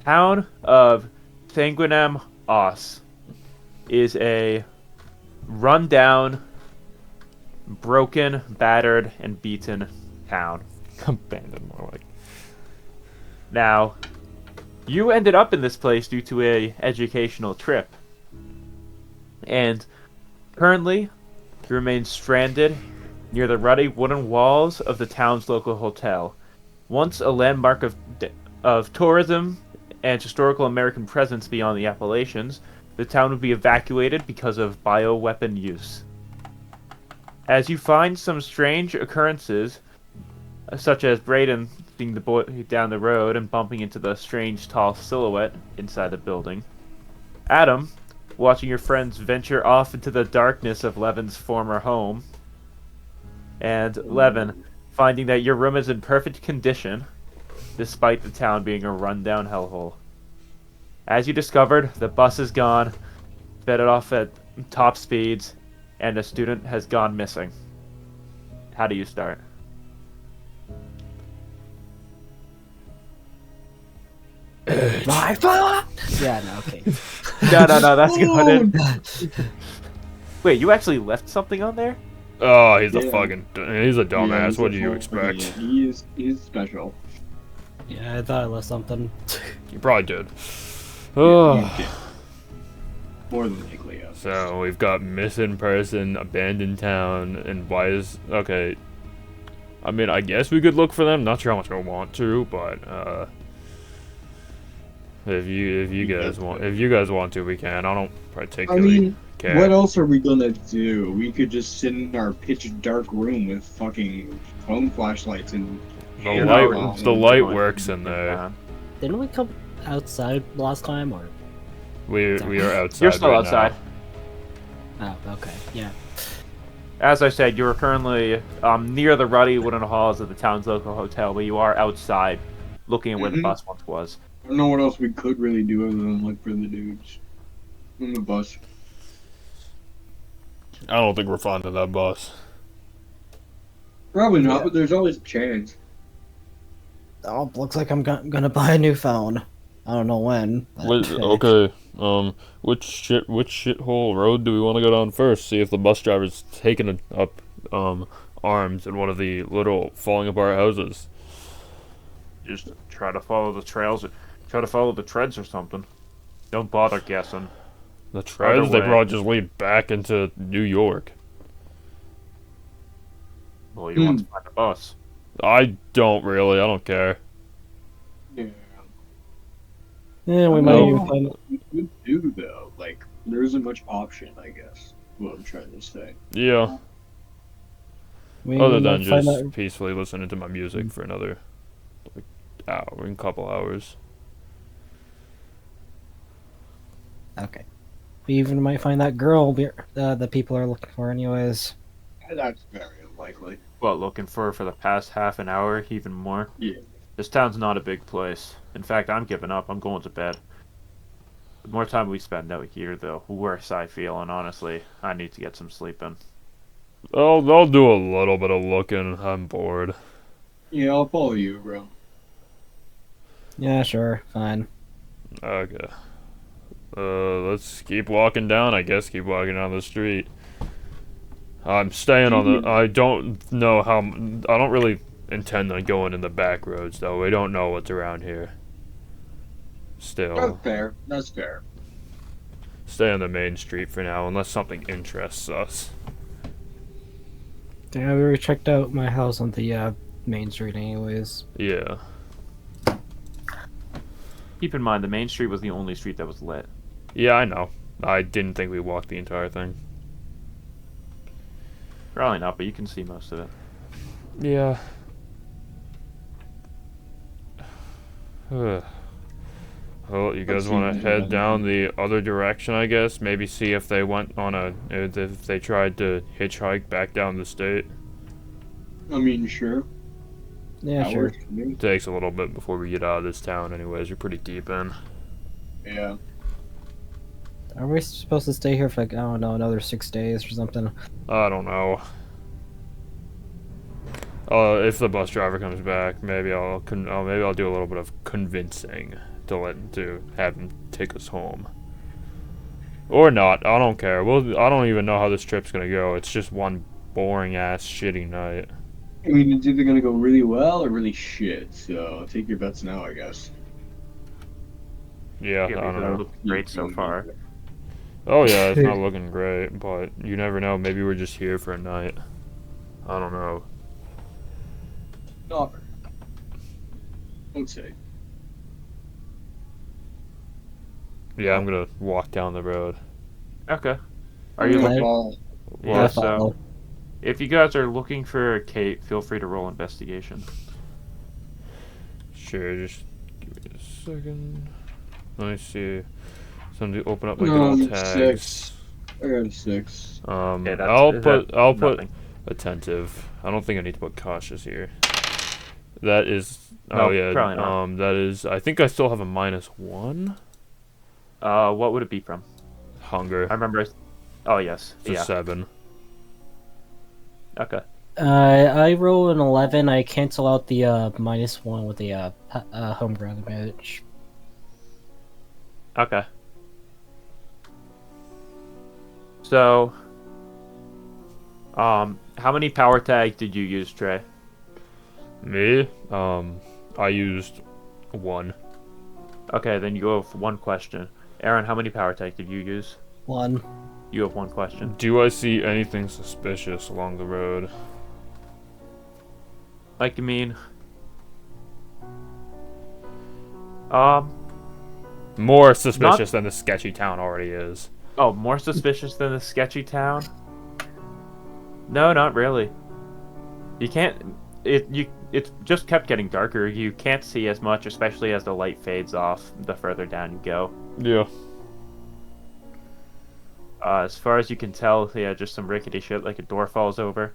town of Sanguinem Os is a rundown, broken, battered, and beaten town. Abandoned, more like. Now, you ended up in this place due to a educational trip, and currently you remain stranded near the ruddy wooden walls of the town's local hotel. Once a landmark of tourism and historical American presence beyond the Appalachians, the town would be evacuated because of bioweapon use. As you find some strange occurrences, such as Bradyn seeing the boy down the road and bumping into the strange tall silhouette inside the building, Adam, watching your friends venture off into the darkness of Levin's former home, and Levin, finding that your room is in perfect condition, despite the town being a rundown hellhole. As you discovered, the bus is gone, sped it off at top speeds, and a student has gone missing. How do you start? My fault. Yeah, no, okay. No, that's good. Wait, you actually left something on there? Oh, he's a Yeah. fucking, he's a dumbass. he's What a do you full- expect? Yeah, he's special. Yeah, I thought I left something. You probably did. Yeah, Oh. he did. More than likely, yeah. So we've got missing person, abandoned town, and why is okay? I mean, I guess we could look for them. Not sure how much I want to, but if you guys want to, we can. I don't I particularly mean, care. what else are we gonna do? We could just sit in our pitch dark room with fucking phone flashlights and The you light, know, the light works in there. Didn't we come outside last time, or? We are outside. You're still right outside. now. Oh, okay, yeah. As I said, you are currently near the ruddy wooden halls of the town's local hotel, but you are outside, looking at where the Mhm. bus once was. I don't know what else we could really do other than look for the dudes on the bus. I don't think we're finding that bus. Probably not, Yeah. but there's always a chance. Oh, looks like I'm gonna buy a new phone. I don't know when. But, Okay. Which shithole road do we want to go down first? See if the bus driver's taking up arms in one of the little falling apart houses. Just try to follow the trails, try to follow the treads or something. Don't bother guessing. The treads, they way. probably just lead back into New York. Well, you want to find a bus. I don't really. I don't care. Yeah. Yeah, we I might know even find. we could do though. Like, there isn't much option, I guess. What I'm trying to say. Yeah. We Other might than find just that- peacefully listening to my music for another like hour, and couple hours. Okay. We even might find that girl the people are looking for, anyways. That's very unlikely. What, looking for the past half an hour, even more? Yeah. This town's not a big place. In fact, I'm giving up. I'm going to bed. The more time we spend out here, the worse I feel, and honestly, I need to get some sleep in. I'll do a little bit of looking. I'm bored. Yeah, I'll follow you, bro. Yeah, sure, fine. Okay. Let's keep walking down, I guess. Keep walking down the street. I'm staying on the... I don't know how... I don't really intend on going in the back roads, though. We don't know what's around here. Still. That's fair. That's fair. Stay on the main street for now, unless something interests us. Yeah, we already checked out my house on the main street, anyways. Yeah. Keep in mind, the main street was the only street that was lit. Yeah, I know. I didn't think we walked the entire thing. Probably not, but you can see most of it. Yeah. Well, you guys Let's want see to what head we down can the other direction, I guess? Maybe see if they went on if they tried to hitchhike back down the state. I mean, sure. Yeah, That sure. works for me. It takes a little bit before we get out of this town anyways. You're pretty deep in. Yeah. Are we supposed to stay here for like, I don't know, another 6 days or something? I don't know. If the bus driver comes back, maybe I'll do a little bit of convincing to have him take us home. Or not, I don't care. I don't even know how this trip's gonna go. It's just one boring ass shitty night. I mean, it's either gonna go really well or really shit. So take your bets now, I guess. Yeah, I because don't it know. looks great so far. Oh yeah, it's not looking great, but you never know. Maybe we're just here for a night. I don't know. Not. Don't say. Yeah, I'm gonna walk down the road. Okay. Are I'm you gonna looking? fall. Yeah. Yeah, So follow. if you guys are looking for Kate, feel free to roll investigation. Sure, just give me a second. Let me see. Somebody open up my good No, old tags. 6. I got a 6. Okay, that's, I'll that's put nothing. attentive. I don't think I need to put cautious here. That is. No, Oh yeah. probably not. That is. I think I still have a -1. What would it be from? Hunger. I remember. Oh yes. It's a Yeah. 7. Okay. I roll an 11. I cancel out the -1 with the homegrown advantage. Okay. So, how many power tag did you use, Trey? Me? I used 1. Okay, then you go with one question. Aaron, how many power tag did you use? 1. You have one question. Do I see anything suspicious along the road? Like, you mean? Um. More suspicious than the sketchy town already is. Oh, more suspicious than the sketchy town? No, not really. You can't. It's just kept getting darker. You can't see as much, especially as the light fades off the further down you go. Yeah. As far as you can tell, yeah, just some rickety shit like a door falls over.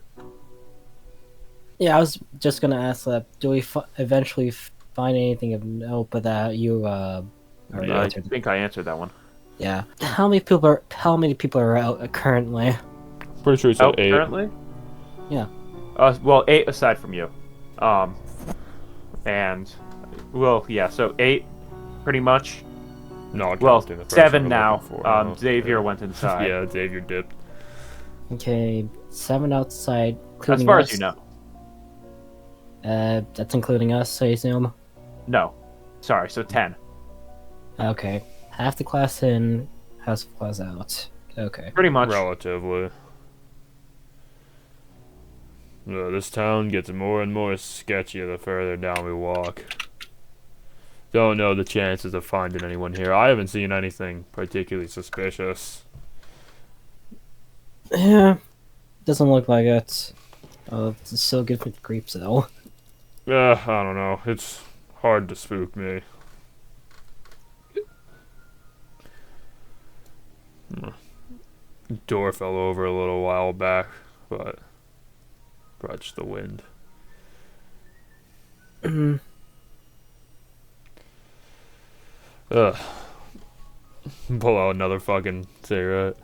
Yeah, I was just gonna ask that. Do we eventually find anything of note? But that you already I answered. think I answered that one. Yeah. How many people are out currently? Pretty sure it's Oh, at 8. currently? Yeah. Well, 8 aside from you. And, well, yeah, so 8, pretty much. No, Well, counting the first 7 one we're now. looking for. Oh, Xavier yeah. went inside. Yeah, Xavier dipped. Okay, 7 outside, As including far us. as you know. That's including us, I assume. No. Sorry, so 10. Okay. Half the class in, half the class out. Okay. Pretty much. Relatively. This town gets more and more sketchy the further down we walk. Don't know the chances of finding anyone here. I haven't seen anything particularly suspicious. Yeah. Doesn't look like it. Oh, it's still good for the creeps, though. I don't know. It's hard to spook me. Door fell over a little while back, but probably just the wind. Ugh. Pull out another fucking cigarette.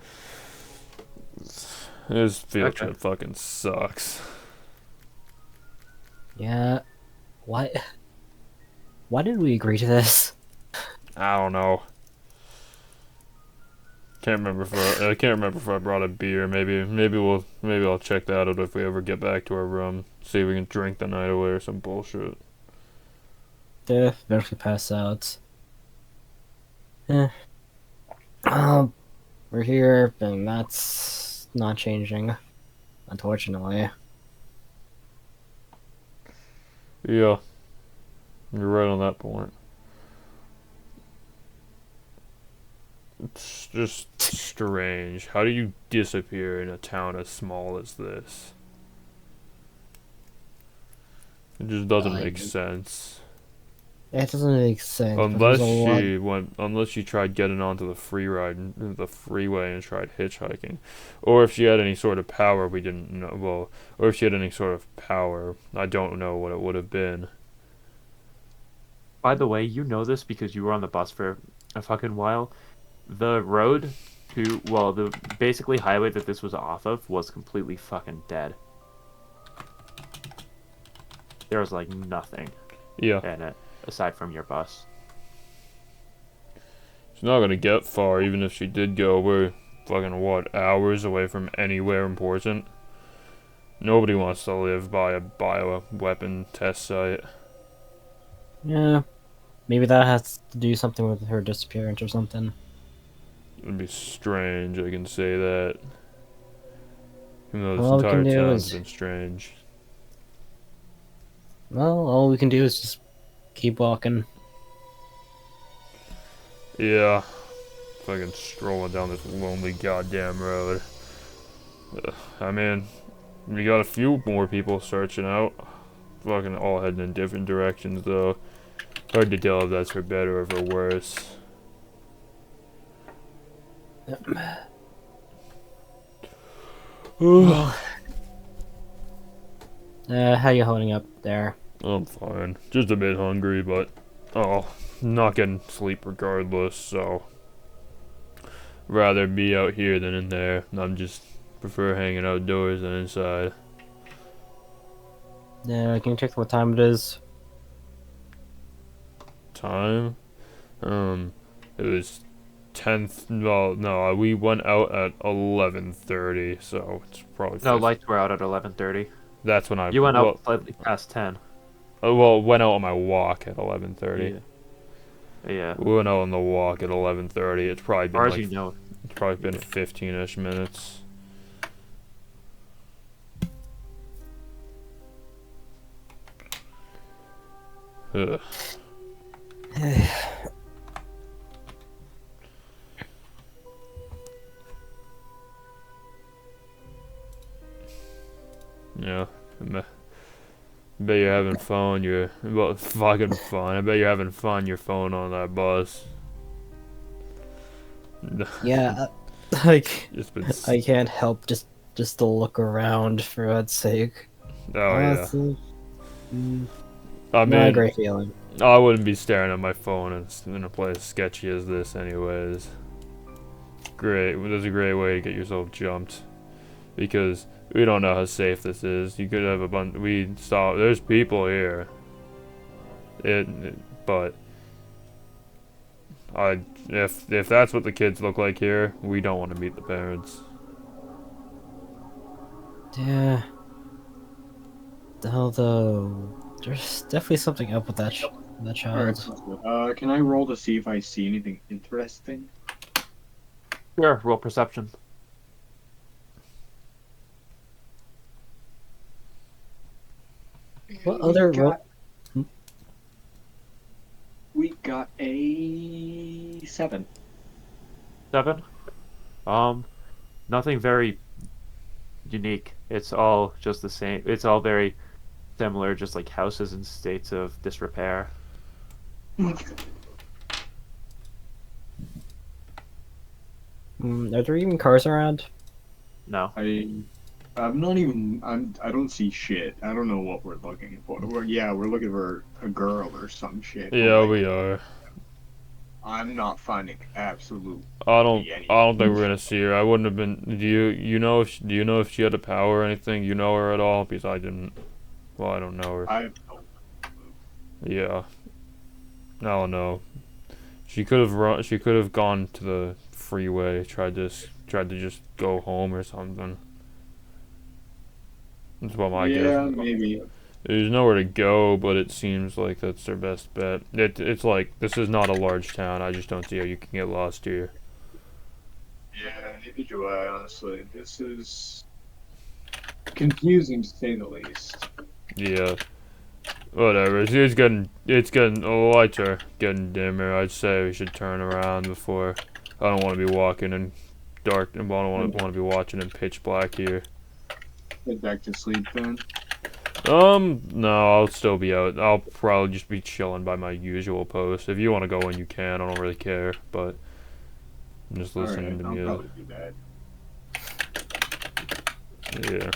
This field trip fucking sucks. Yeah. Why did we agree to this? I don't know. I can't remember if I brought a beer. Maybe I'll check that out if we ever get back to our room. See if we can drink the night away or some bullshit. Yeah, eventually pass out. We're here, and that's not changing, unfortunately. Yeah, you're right on that point. It's just strange. How do you disappear in a town as small as this? It just doesn't make sense. It doesn't make sense. but there's a lot- Unless she tried getting onto the the freeway and tried hitchhiking, or if she had any sort of power we didn't know. Well, or if she had any sort of power, I don't know what it would have been. By the way, you know this because you were on the bus for a fucking while. The road to, well, the basically highway that this was off of was completely fucking dead. There was like nothing Yeah. in it aside from your bus. She's not gonna get far, even if she did go. We're fucking, what, hours away from anywhere important? Nobody wants to live by a bioweapon test site. Yeah. Maybe that has to do something with her disappearance or something. It would be strange, I can say that. Even though this All we entire can do town's is, been strange. well, all we can do is just keep walking. Yeah. Fucking strolling down this lonely goddamn road. I mean, we got a few more people searching out. Fucking all heading in different directions, though. Hard to tell if that's for better or for worse. Well, how you holding up there? I'm fine. Just a bit hungry, but not getting sleep regardless, so rather be out here than in there. I'm just prefer hanging outdoors than inside. Yeah, can you check what time it is? Time? It was 10th. Well, no, we went out at 11:30, so it's probably No, 5. lights were out at 11:30. That's when I You went well, out slightly past 10. went out on my walk at 11:30. Yeah. Yeah. We went out on the walk at 11:30. It's probably As far been as like you know. it's probably been 15ish minutes. Ugh. Yeah. Bet you're having fun. Well, fucking fun. I bet you're having fun. Your phone on that bus. Yeah, like Just been. I can't help just to look around for God's sake. Oh yeah. Honestly, I not a mean, great feeling. I wouldn't be staring at my phone in a place sketchy as this, anyways. Great. That's a great way to get yourself jumped, because we don't know how safe this is. You could have a bunch. We saw there's people here. But if that's what the kids look like here, we don't want to meet the parents. Yeah. Although there's definitely something up with that Alright, child. sounds good. Can I roll to see if I see anything interesting? Sure, roll perception. What other We got a 7. 7. Nothing very unique. It's all just the same. It's all very similar, just like houses in states of disrepair. Are there even cars around? No. I'm not even. I don't see shit. I don't know what we're looking for. We're looking for a girl or some shit. Yeah, Like, we are. I'm not finding absolute. I don't think we're gonna see her. I wouldn't have been. Do you know if she had a power or anything? You know her at all? Because I didn't. Well, I don't know her. I have no. Yeah. I don't know. She could have run. She could have gone to the freeway. Tried to just go home or something. That's what my guess. Yeah, maybe. There's nowhere to go, but it seems like that's their best bet. It's like, this is not a large town. I just don't see how you can get lost here. Yeah, neither do I. Honestly, this is confusing to say the least. Yeah. Whatever. It's getting the lights are getting dimmer. I'd say we should turn around before. I don't want to be walking in dark, and I don't want to be watching in pitch black here. Get back to sleep then. No, I'll still be out. I'll probably just be chilling by my usual post. If you want to go in, you can. I don't really care, but I'm just listening to I'll music. probably do that. Yeah.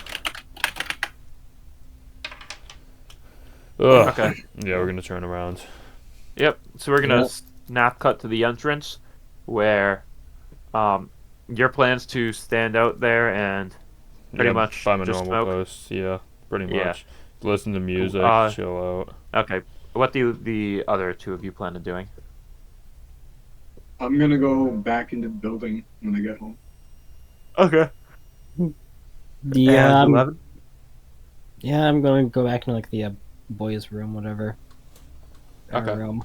Ugh. Okay. Yeah, we're gonna turn around. Yep. So we're gonna Yep. snap cut to the entrance, where, your plans to stand out there and pretty Yeah, much by my just normal smoke. post. Yeah, pretty Yeah. much. Listen to music, chill out. Okay. What do the other two of you plan on doing? I'm gonna go back into the building when I get home. Okay. Yeah, And 11? yeah, I'm gonna go back into like the boys' room, whatever. Okay. Our room.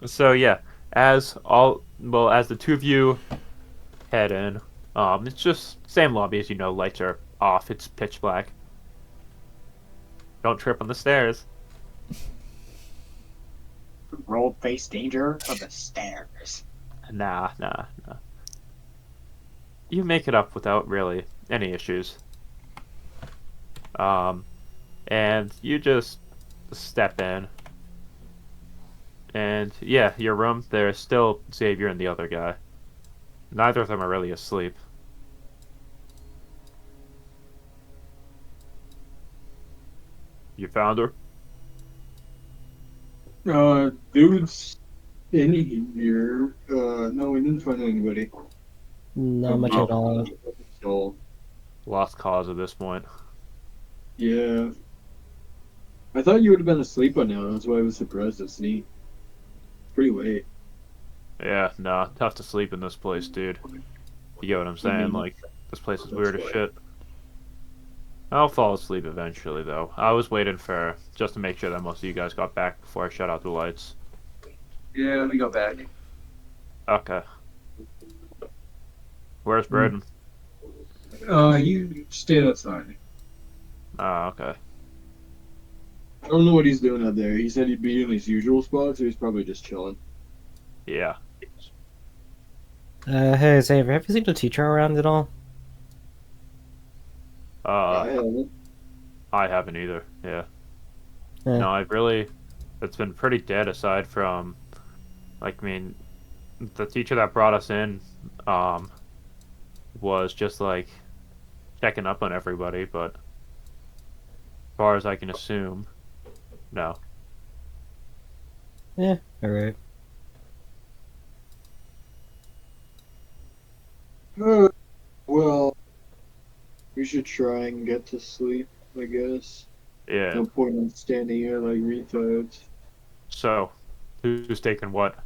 So yeah, as the two of you head in, it's just same lobby as you know. Lights are off. It's pitch black. Don't trip on the stairs. Roll face danger of the stairs. Nah. You make it up without really any issues. Um, and you just step in. And yeah, your room, there's still Xavier and the other guy. Neither of them are really asleep. You found her? Dude's in here. No, we didn't find anybody. Not much Oh. at all. So, Lost cause at this point. yeah. I thought you would have been asleep by now. That's why I was surprised to see. Pretty late. Yeah, nah, tough to sleep in this place, dude. You get what I'm saying? Mhm. Like, this place is weird as shit. I'll fall asleep eventually, though. I was waiting for just to make sure that most of you guys got back before I shut out the lights. Yeah, let me go back. Okay. Where's Bradyn? You stayed outside. Ah, okay. I don't know what he's doing out there. He said he'd be in his usual spot, so he's probably just chilling. Yeah. Hey Xavier, have you seen the teacher around at all? I haven't either. Yeah. Eh. No, it's been pretty dead aside from, like, I mean, the teacher that brought us in, was just like checking up on everybody, but as far as I can assume, no. Yeah, alright. Well, we should try and get to sleep, I guess. Yeah. No point in standing here like retards. So, who's taking what?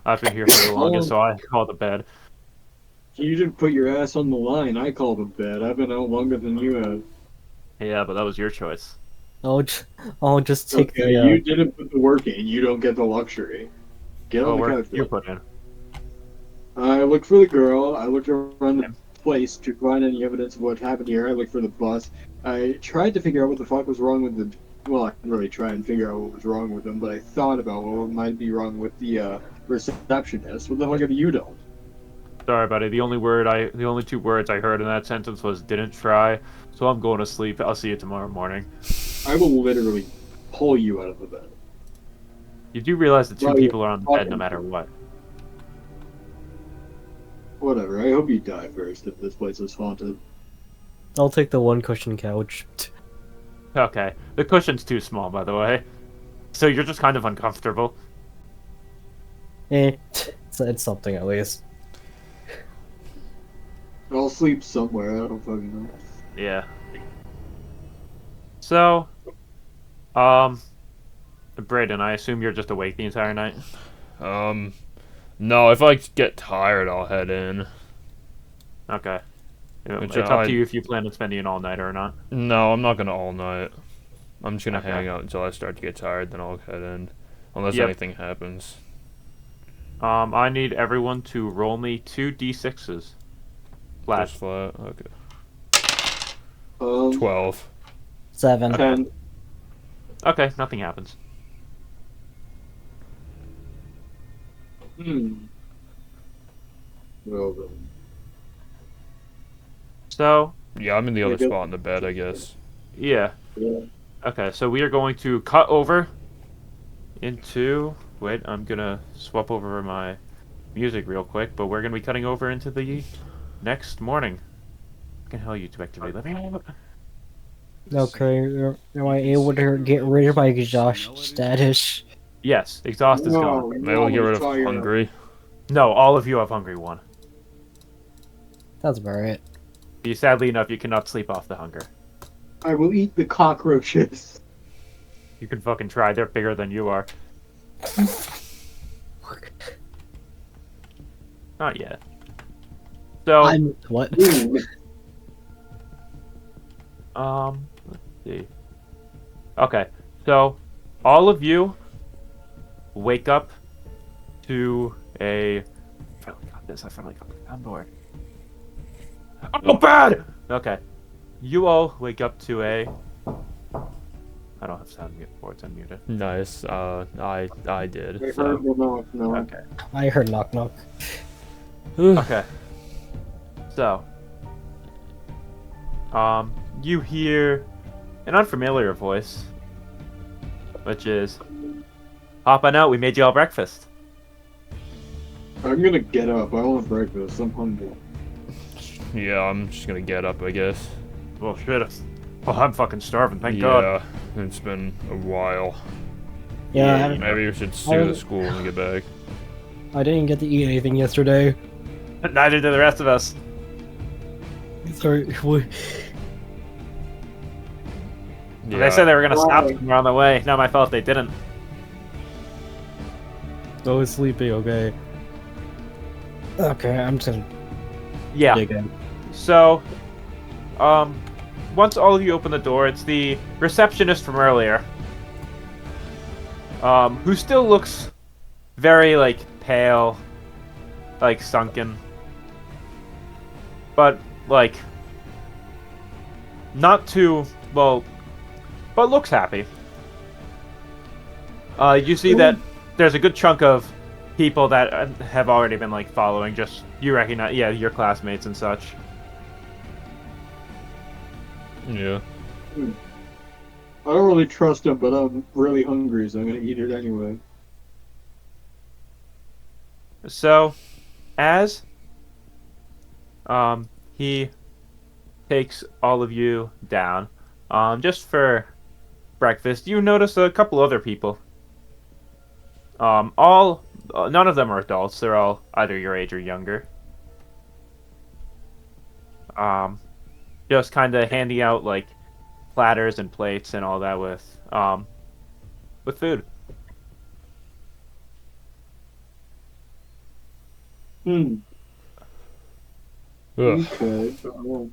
I've been here for the longest, so I call the bed. You didn't put your ass on the line. I called a bed. I've been out longer than you have. Yeah, but that was your choice. I'll just take Okay, the. you didn't put the work in. You don't get the luxury. Get on the Where couch. you bud. put in? I looked for the girl. I looked around the place to find any evidence of what happened here. I looked for the bus. I tried to figure out what the fuck was wrong with the. Well, I didn't really try and figure out what was wrong with them, but I thought about what might be wrong with the receptionist. What the fuck have you done? Sorry, buddy. The only two words I heard in that sentence was "didn't try." So I'm going to sleep. I'll see you tomorrow morning. I will literally pull you out of the bed. You do realize the two Well, people are on the bed fucking- no matter what. Whatever. I hope you die first if this place is haunted. I'll take the one cushion couch. Okay. The cushion's too small, by the way. So you're just kind of uncomfortable. It's something at least. I'll sleep somewhere. I don't fucking know. Yeah. So, Bradyn, I assume you're just awake the entire night? No, if I get tired, I'll head in. Okay. Which It's up to you if you plan on spending an all-nighter or not. No, I'm not gonna all night. I'm just gonna Okay. hang out until I start to get tired, then I'll head in. Unless Yep. anything happens. I need everyone to roll me 2d6s. Flat. Just flat. Okay. 12. 7. 10. Okay, nothing happens. Well then. So, Yeah, I'm in the Yeah, other go- spot in the bed, I guess. yeah. Yeah. Okay, so we are going to cut over into... Wait, I'm gonna swap over my music real quick, but we're gonna be cutting over into the next morning. What the hell you two activate living? Okay, am I able to get rid of my exhaust status? Yes, exhaust is gone. Maybe we'll get rid of fire. hungry. No, all of you have hungry one. That's about it. Sadly enough, you cannot sleep off the hunger. I will eat the cockroaches. You can fucking try. They're bigger than you are. Not yet. So, I'm what? Ooh, let's see. Okay, so all of you wake up to a. I finally got this. I finally got the soundboard. Oh, bad. Okay, you all wake up to a. I don't have sound mute boards unmuted. Nice. I did. I So. heard the knock. No. Okay. I heard knock knock. Okay. So, you hear an unfamiliar voice, which is, "Hop on out. We made you all breakfast." I'm gonna get up. I want breakfast. I'm hungry. Yeah, I'm just gonna get up, I guess. Well, shit. Well, I'm fucking starving. Thank God. Yeah, it's been a while. Yeah, Maybe we should sue the school when we get back. I didn't get to eat anything yesterday. Neither did the rest of us. Sorry. Yeah. They said they were gonna stop Why? somewhere on the way. Not my fault. They didn't. I was sleeping. Okay. Okay, I'm just gonna Yeah. dig in. So, once all of you open the door, it's the receptionist from earlier, who still looks very, like, pale, like, sunken, but, like, not too, well, but looks happy. You see that there's a good chunk of people that have already been, like, following, just, you recognize, yeah, your classmates and such. Yeah. I don't really trust him, but I'm really hungry, so I'm gonna eat it anyway. So, as he takes all of you down, just for breakfast, you notice a couple other people. None of them are adults. They're all either your age or younger. Just kind of handing out like platters and plates and all that with food. Ugh. Okay. Well,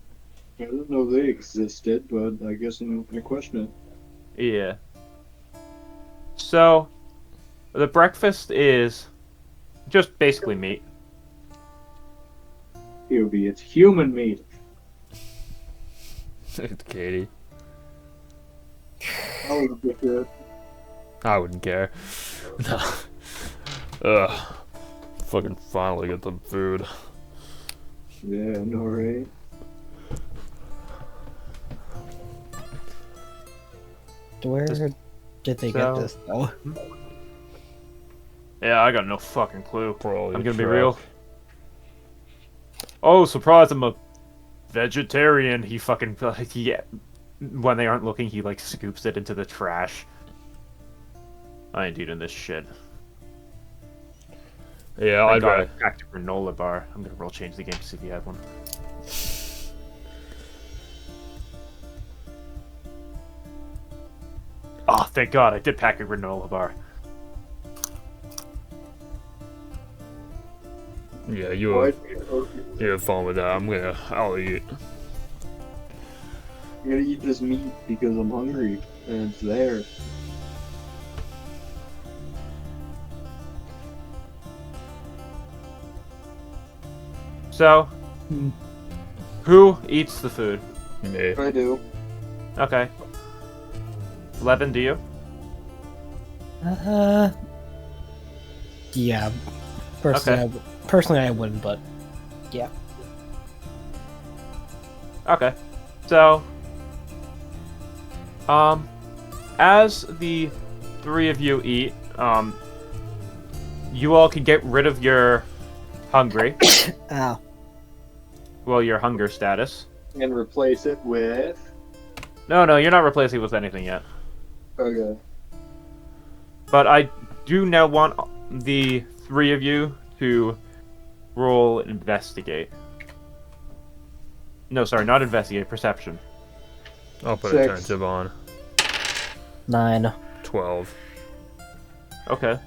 I didn't know they existed, but I guess I'm gonna question it. Yeah. So, the breakfast is just basically meat. POV, it's human meat. Katie. I would get it. I wouldn't care. No. Ugh. Fucking finally get the food. Yeah, I know, right? Where did they get this though? Yeah, I got no fucking clue. Probably I'm a gonna be truck. real. Oh, surprise! I'm a vegetarian. He fucking when they aren't looking, he like scoops it into the trash. I ain't eating this shit. Yeah, I I'd got a rather. packed granola bar. I'm gonna roll change the game to see if you have one. Oh, thank God! I did pack a granola bar. Yeah, you have fun with that. I'll eat. I'm gonna eat this meat because I'm hungry and it's there. So, who eats the food? Me. I do. Okay. Levin, do you? Yeah. Personally, I wouldn't, but yeah. Okay. So, as the three of you eat, you all can get rid of your hungry. Ow. Well, your hunger status. And replace it with. No, you're not replacing it with anything yet. Okay. But I do now want the three of you to roll investigate. No, sorry, not investigate, perception. I'll put 6. attentive on. 9. 12. Okay.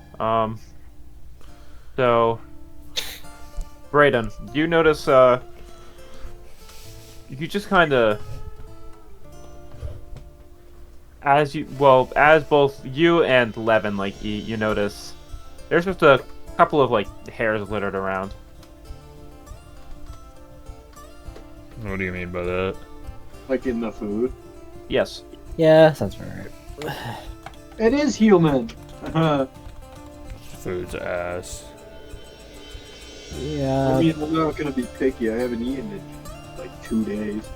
So, Bradyn, you notice, you just kind of, as both you and Levin, like, you notice, there's just a couple of, like, hairs littered around. What do you mean by that? Like in the food. Yes. Yeah, sounds right. It is human. Food's ass. Yeah. I mean, I'm not gonna be picky. I haven't eaten in like 2 days.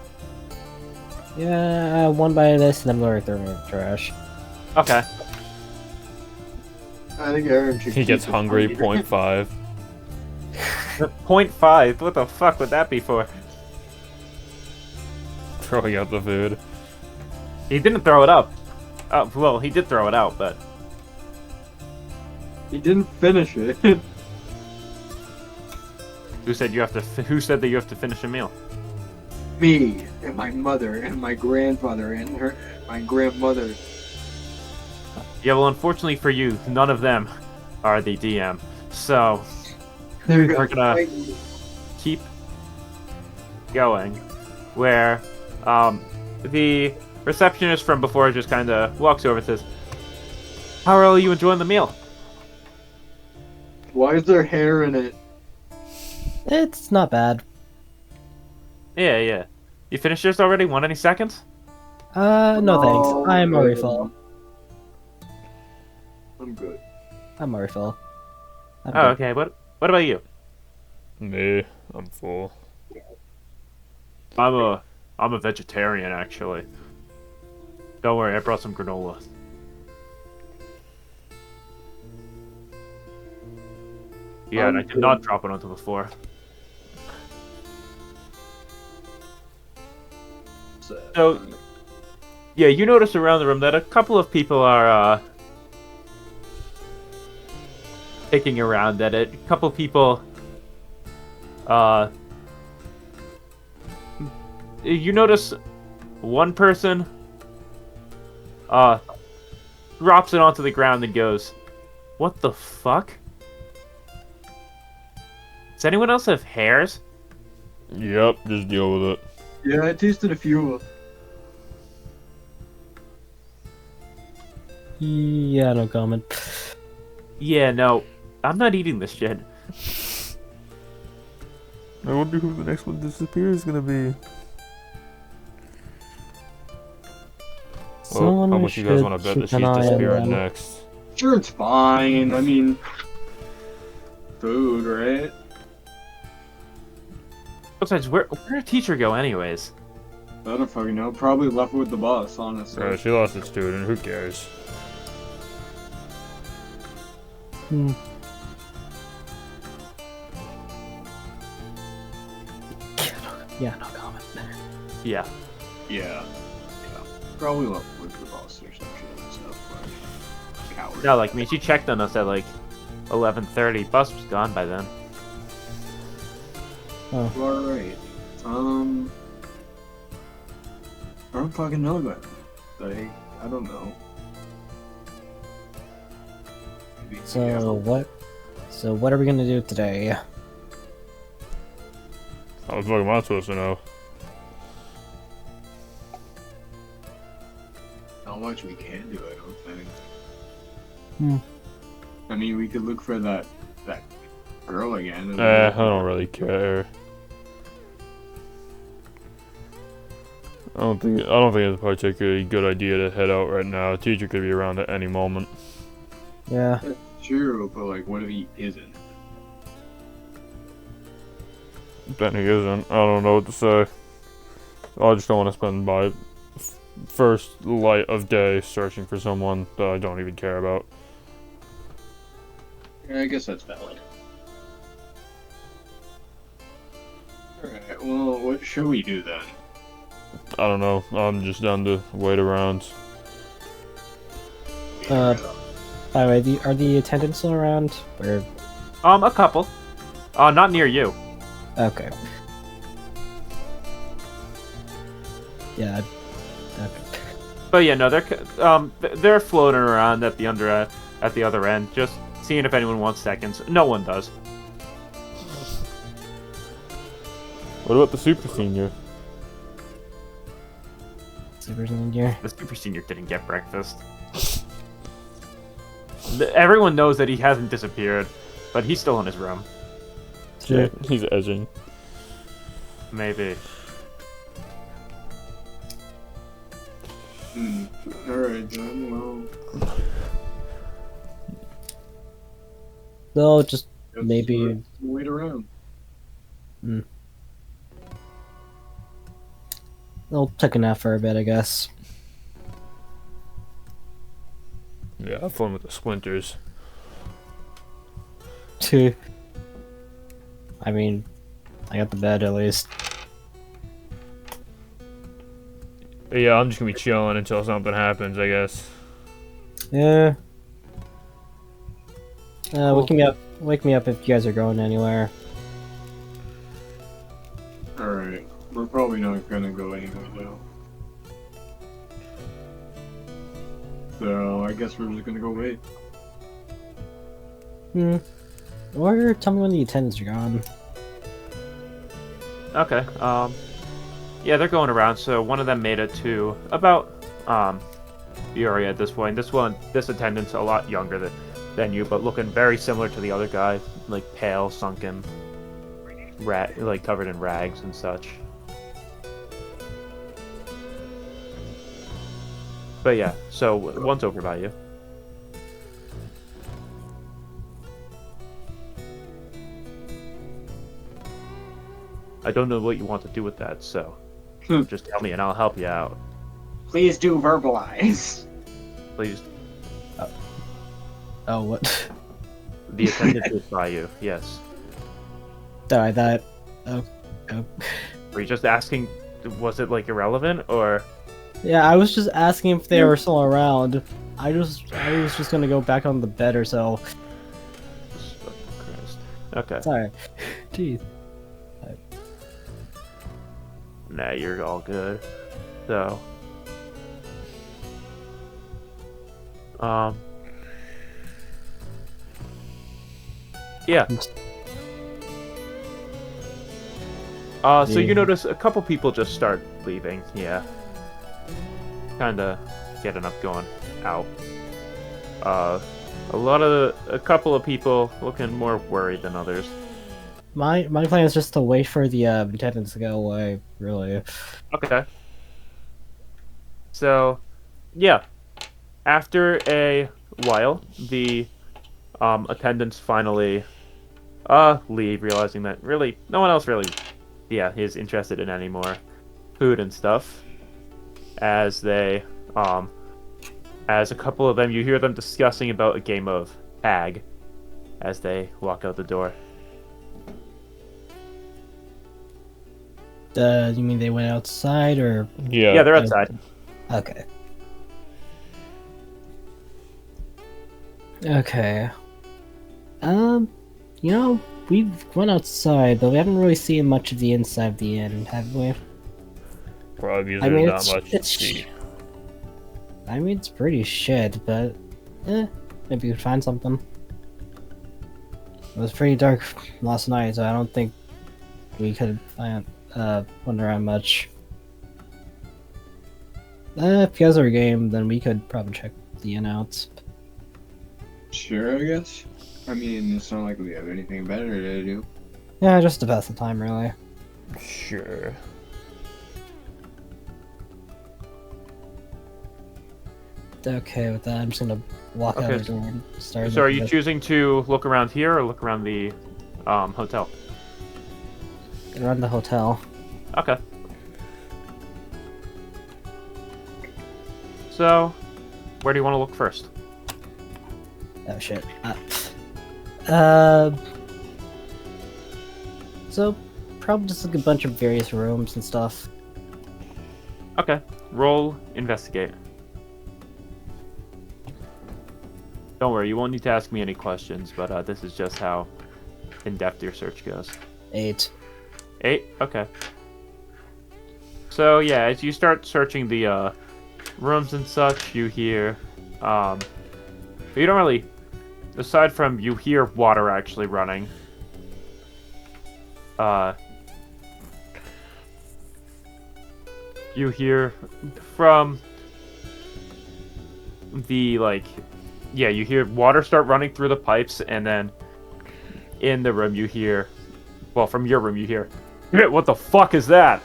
Yeah, one bite of this, and I'm going to throw it in the trash. Okay. I think Aaron should. He keep gets it hungry, funny. 0.5. 0.5? What the fuck would that be for? Throwing out the food. He didn't throw it up. Well, he did throw it out, but... He didn't finish it. Who said Who said that you have to finish a meal? Me and my mother and my grandfather and my grandmother. Yeah, well, unfortunately for you, none of them are the DM. So, They're we're gonna fight me. keep going. Where, the receptionist from before just kind of walks over and says, "How are you enjoying the meal?" Why is there hair in it? It's not bad. Yeah. You finished yours already? Want any seconds? No thanks. Oh, I'm already good. full. I'm good. I'm already full. I'm Oh, good. okay. What about you? Me, I'm full. I'm a vegetarian, actually. Don't worry, I brought some granola. Yeah, and I did not drop it onto the floor. So, yeah, you notice around the room that a couple of people are, picking around at it. A couple of people, you notice one person, drops it onto the ground and goes, "What the fuck? Does anyone else have hairs?" Yep, just deal with it. Yeah, I tasted a few. Yeah, no comment. Yeah, no, I'm not eating this shit. I wonder who the next one disappears is gonna be. Well, how much you guys want to bet that she's disappearing next? Sure, it's fine. I mean, food, right? Besides, where did a teacher go anyways? I don't fucking know. Probably left with the bus, honestly. She lost a student, who cares? Yeah, no comment. Yeah. Yeah. Probably left with the bus or some shit and stuff. But coward. No, like, I mean, she checked on us at, like, 11:30. Bus was gone by then. You are right. I don't fucking know that. Like, I don't know. Maybe, So what are we gonna do today? How the fuck am I supposed to know? Not much we can do, I don't think. Hmm. I mean, we could look for that girl again. And I don't really care. I don't think it's a particularly good idea to head out right now. A teacher could be around at any moment. Yeah. True, but like, what if he isn't? Then he isn't. I don't know what to say. I just don't want to spend my first light of day searching for someone that I don't even care about. Yeah, I guess that's valid. Alright, well, what should we do then? I don't know. I'm just down to wait around. By the way, are the attendants still around? Or A couple. Not near you. okay. Yeah. Okay. But yeah, no, they're floating around at the other end, just seeing if anyone wants seconds. No one does. What about the super senior? Super Senior. The super senior didn't get breakfast. Everyone knows that he hasn't disappeared, but he's still in his room. Yeah, he's edging. Maybe. Alright then, well. No, just guess maybe. we'll wait around. I'll take a nap for a bit, I guess. Yeah, have fun with the splinters. Two. I mean, I got the bed at least. But yeah, I'm just gonna be chilling until something happens, I guess. Yeah. Cool. Wake me up if you guys are going anywhere. Alright. We're probably not gonna go anywhere though. So I guess we're just gonna go wait. Or tell me when the attendants are gone. Okay. Yeah, they're going around. So one of them made it to about the area at this point. This attendant's a lot younger than you, but looking very similar to the other guy, like pale, sunken, like covered in rags and such. But yeah, so one's over by you. I don't know what you want to do with that, so just tell me and I'll help you out. Please do verbalize. Please. Oh, what? The attendant is by you, yes. I thought. Oh. Were you just asking, was it like irrelevant, or? Yeah, I was just asking if they were still around. I was just gonna go back on the bed or so. Christ. Okay. Sorry. Jeez. Nah, you're all good. So. Yeah. So you notice a couple people just start leaving, yeah. Kinda getting up, going out. A couple of people looking more worried than others. My plan is just to wait for the attendants to go away, really. Okay. So, yeah. After a while, the attendants finally leave, realizing that really no one else really, is interested in any more food and stuff. As they, as a couple of them, you hear them discussing about a game of tag as they walk out the door. You mean they went outside, or? Yeah. Yeah, they're outside. Okay. Okay. We've went outside, but we haven't really seen much of the inside of the inn, have we? Probably because there's not much to see. I mean, it's pretty shit, but maybe we could find something. It was pretty dark last night, so I don't think we could wander around much. If you guys are game, then we could probably check the inn out. Sure, I guess. I mean, it's not like we have anything better to do. Yeah, just to pass the time, really. Sure. Okay, with that, I'm just gonna walk out Okay. the door and start. So are you looking choosing to look around here or look around the hotel? around the hotel? Okay. So, where do you want to look first? Oh shit. So probably just like a bunch of various rooms and stuff. Okay. Roll investigate. Don't worry, you won't need to ask me any questions, but this is just how in-depth your search goes. 8. 8? Okay. So yeah, as you start searching the rooms and such, you hear, but you don't really, aside from you hear water actually running. You hear from the, like, yeah, you hear water start running through the pipes, and then in the room you hear, well, from your room you hear, what the fuck is that?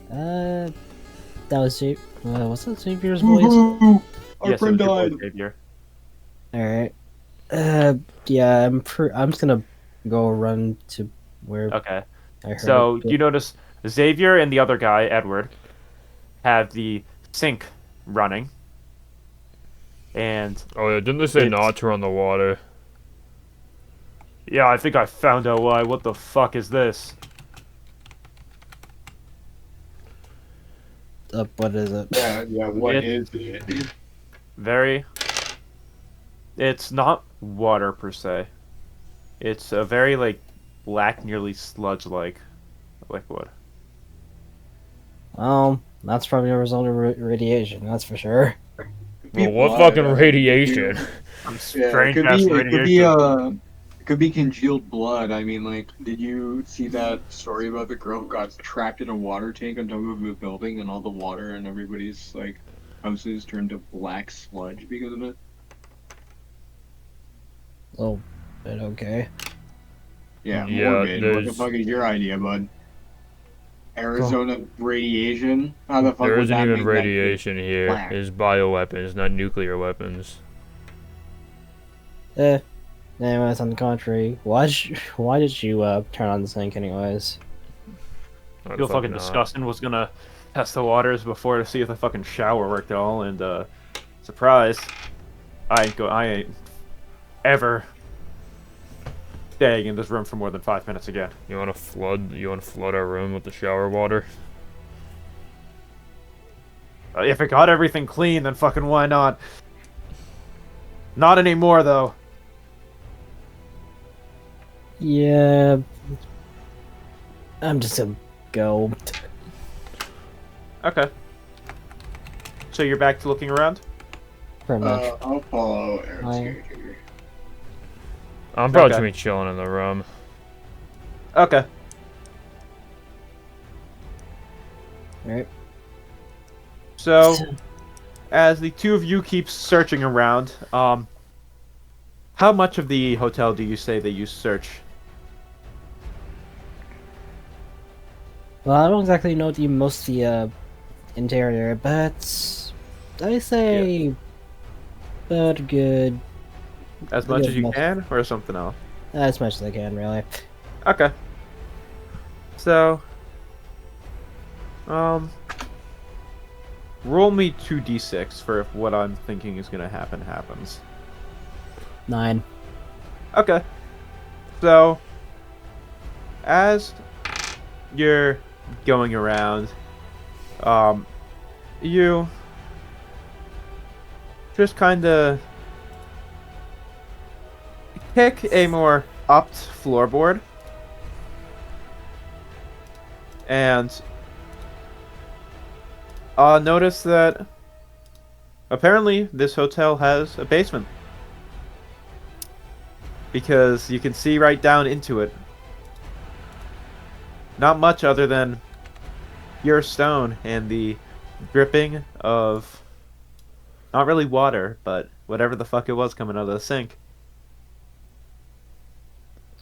That was what's that Xavier's voice? Woohoo! Our Yes, it friend was your boy, died. Xavier. Alright. Yeah, I'm just gonna go run to where Okay. I heard So it. you notice Xavier and the other guy, Edward, have the sink running. And Oh yeah, didn't they say It's- not to run the water? yeah, I think I found out why. What the fuck is this? What is it? Yeah, what It- is it? Very. It's not water per se. It's a very, like, black, nearly sludge-like liquid. That's probably a result of radiation, that's for sure. Well, what fucking blood, radiation? Some Yeah, strange it ass could be radiation. it could be congealed blood. I mean, like, did you see that story about the girl who got trapped in a water tank on top of a building, and all the water and everybody's like houses turned to black sludge because of it? Oh, but okay. Yeah, Yeah, morbid. What the there's- fuck is your idea, bud? Arizona radiation? How the fuck There would isn't that even make that radiation here. black? It's bioweapons, not nuclear weapons. Anyways, on the contrary, why did you turn on the sink anyways? Not Feel fucking not. disgusting. Was gonna test the waters before to see if the fucking shower worked at all, and surprise, I ain't ever staying in this room for more than 5 minutes again. You wanna flood our room with the shower water? If it got everything clean, then fucking why not? Not anymore though. Yeah, I'm just gonna go. Okay. So you're back to looking around? Pretty much. I'll follow Eric's Hi. character. I'm probably Okay. just gonna be chilling in the room. Okay. Alright. So, as the two of you keep searching around, how much of the hotel do you say that you search? Well, I don't exactly know most of the interior, but I say about good As much Yeah, as you most- can, or something else? as much as I can, really. Okay. So, roll me 2d6 for if what I'm thinking is gonna happen happens. 9. Okay. So, as you're going around, you just kind of pick a more upped floorboard and notice that apparently this hotel has a basement. Because you can see right down into it. Not much other than pure stone and the dripping of not really water, but whatever the fuck it was coming out of the sink.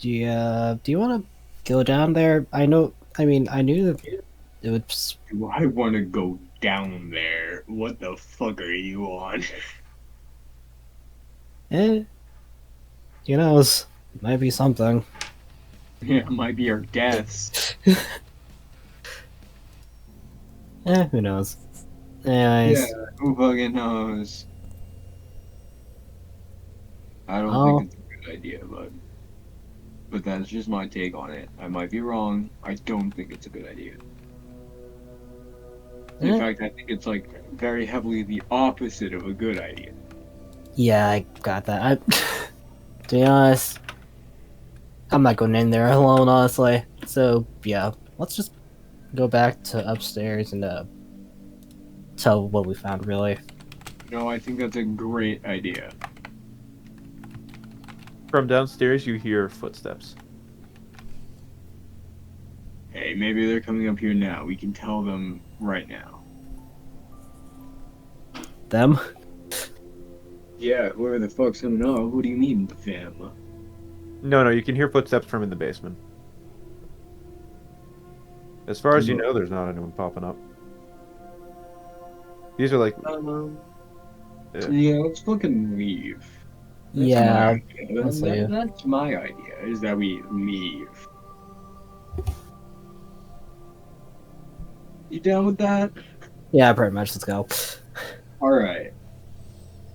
Do you want to go down there? I knew that it would. Do I want to go down there? What the fuck are you on? You know, it might be something. Yeah, it might be our deaths. Who knows? Anyways, Yeah, who fucking knows? I don't Oh. think it's a good idea, but that's just my take on it. I might be wrong. I don't think it's a good idea. In Eh. fact, I think it's like very heavily the opposite of a good idea. yeah, I got that. To be honest, I'm not going in there alone, honestly. So yeah, let's just go back to upstairs and tell what we found. Really. No, I think that's a great idea. From downstairs, you hear footsteps. Hey, maybe they're coming up here now. We can tell them right now. Them? Yeah, whoever the fuck's coming up. Who do you mean, fam? No, you can hear footsteps from in the basement. As far as you know, there's not anyone popping up. These are like... Yeah, let's fucking leave. That's Yeah, my idea. let's leave. That's my idea, is that we leave. You down with that? Yeah, pretty much. Let's go. Alright.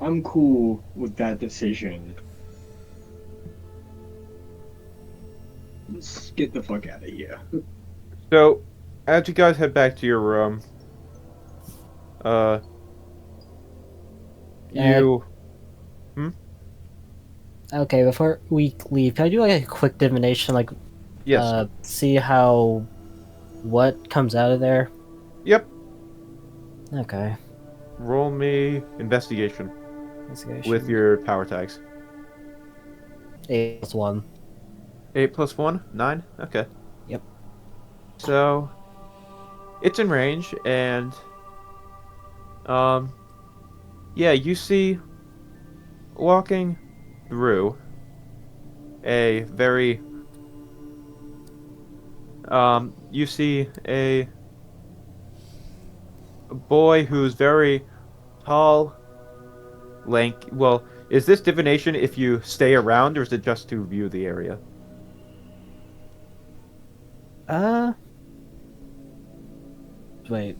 I'm cool with that decision. Let's get the fuck out of here. So, as you guys head back to your room, you... Okay, before we leave, can I do like a quick divination, like Yes. see how what comes out of there? Yep. Okay. Roll me investigation Investigation. with your power tags. 8+1. 8 plus 1? 9? Okay. Yep. So, it's in range, and, yeah, you see, walking through a very, you see a boy who's very tall, lank. Well, is this divination if you stay around, or is it just to view the area? Wait.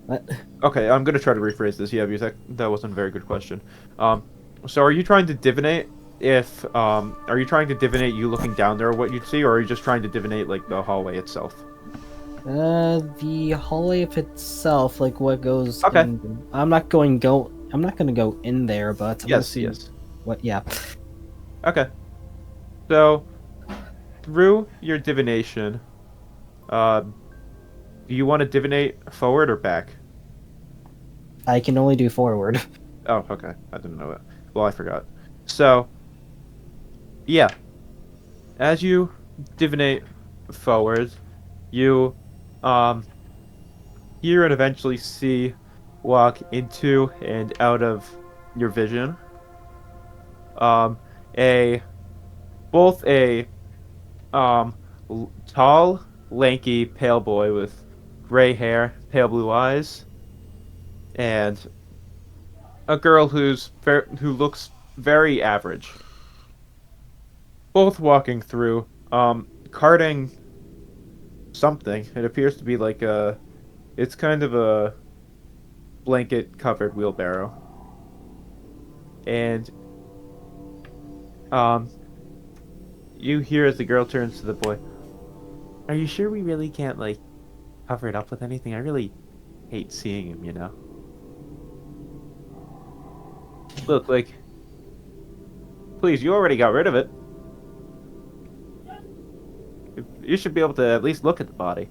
What? Okay, I'm gonna try to rephrase this. Yeah, because that wasn't a very good question. So are you trying to divinate if are you trying to divinate you looking down there what you'd see, or are you just trying to divinate like the hallway itself? The hallway of itself, like what goes. Okay. I'm not gonna go in there, but I'm gonna Yes, see yes. what. Yeah. Okay. So through your divination, do you want to divinate forward or back? I can only do forward. Oh, okay. I didn't know that. Well, I forgot. So, yeah. As you divinate forward, you hear and eventually see walk into and out of your vision. Both a tall, lanky, pale boy with gray hair, pale blue eyes, and a girl who looks very average. Both walking through, carting something. It appears to be like it's kind of a blanket-covered wheelbarrow. And, you hear as the girl turns to the boy, "Are you sure we really can't, like, cover it up with anything? I really hate seeing him, you know? Look, like, please, you already got rid of it. You should be able to at least look at the body."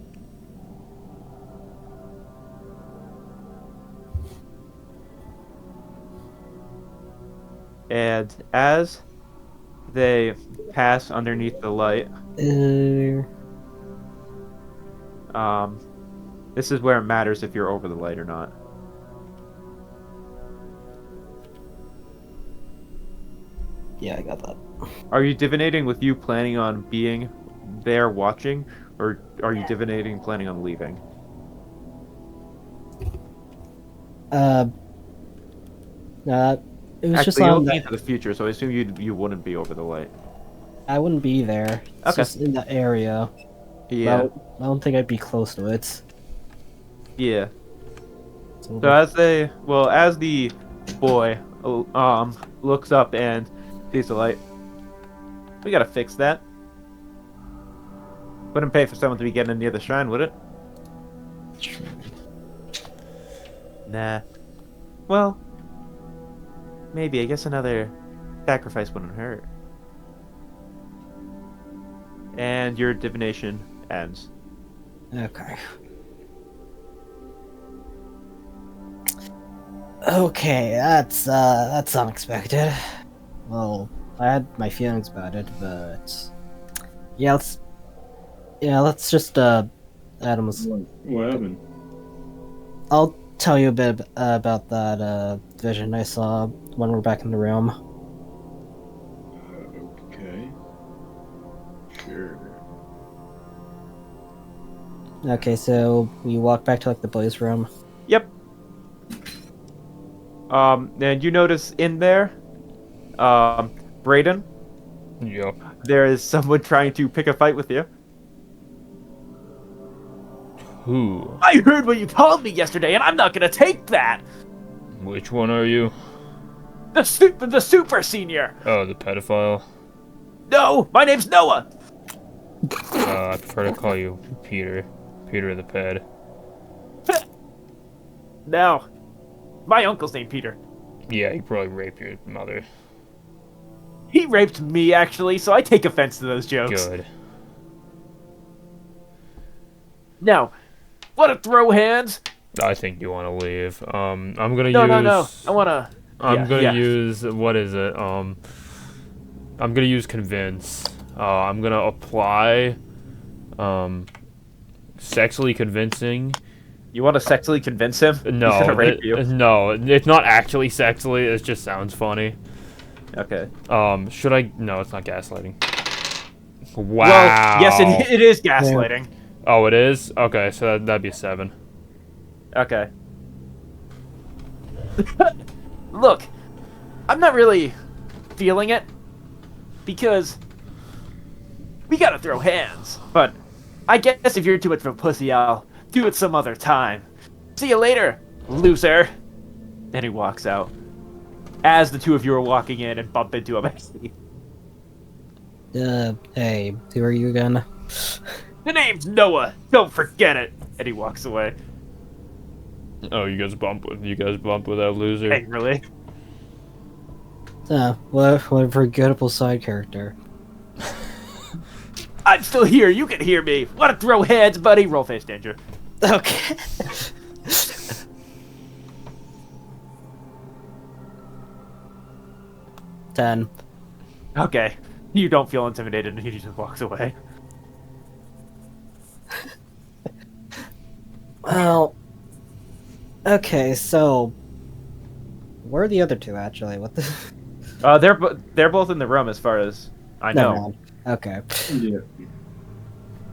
And as they pass underneath the light, this is where it matters if you're over the light or not. Yeah, I got that. Are you divinating with you planning on being there watching, or are you divinating planning on leaving? It was Actually, just you're on looking that. into the future, so I assume you wouldn't be over the light. I wouldn't be there. It's Okay. just in the area. Yeah. I don't think I'd be close to it. Yeah. So So as the boy looks up and sees the light, we gotta fix that. Wouldn't pay for someone to be getting near the shrine, would it? Nah. Well, maybe. I guess another sacrifice wouldn't hurt. And your divination ends. Okay. Okay, that's unexpected. Well, I had my feelings about it, but yeah, let's just Adams. What happened? I'll tell you a bit about that vision I saw when we're back in the room. Okay. Sure. Okay, so we walk back to like the boys' room. Yep. And you notice in there, Bradyn, Yep. there is someone trying to pick a fight with you. Who? I heard what you told me yesterday, and I'm not gonna take that. Which one are you? The super senior. Oh, the pedophile. No, my name's Noah. I prefer to call you Peter. Peter the ped. No, my uncle's named Peter. Yeah, he probably raped your mother. He raped me, actually, so I take offense to those jokes. Good. Now, wanna throw hands? I think you want to leave. I'm gonna No, use. no. I wanna. I'm gonna yeah. use. What is it? I'm gonna use convince. I'm gonna apply. Sexually convincing. You want to sexually convince him? He's No, gonna rape you. no, it's not actually sexually. It just sounds funny. Okay. Should I? No, it's not gaslighting. Wow. Well, yes, it is gaslighting. Oh, it is. Okay, so that'd be a 7. Okay. Look, I'm not really feeling it because we gotta throw hands. But I guess if you're too much of a pussy, I'll do it some other time. See you later, loser. And he walks out. As the two of you are walking in and bump into him. Hey, who are you again? The name's Noah. Don't forget it. And he walks away Oh, you guys bump with that loser. angrily. What a forgettable side character. I'm still here. You can hear me. Want to throw hands, buddy? Roll face danger. Okay. Ten. Okay. You don't feel intimidated, and he just walks away. Well, okay, so where are the other two actually? What the? They're both in the room, as far as I Never know. mind. Okay. Yeah.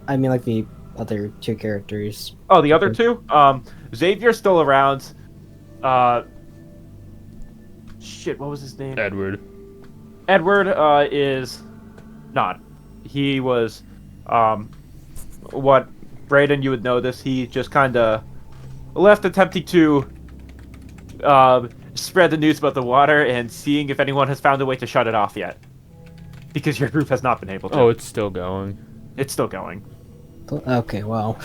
I mean, like the other two characters. Oh, the other two? Xavier's still around. Shit, what was his name? Edward. Edward, is not. He was, what, Bradyn, you would know this, he just kinda left attempting to, spread the news about the water and seeing if anyone has found a way to shut it off yet. Because your group has not been able to. Oh, it's still going. It's still going. Okay, well,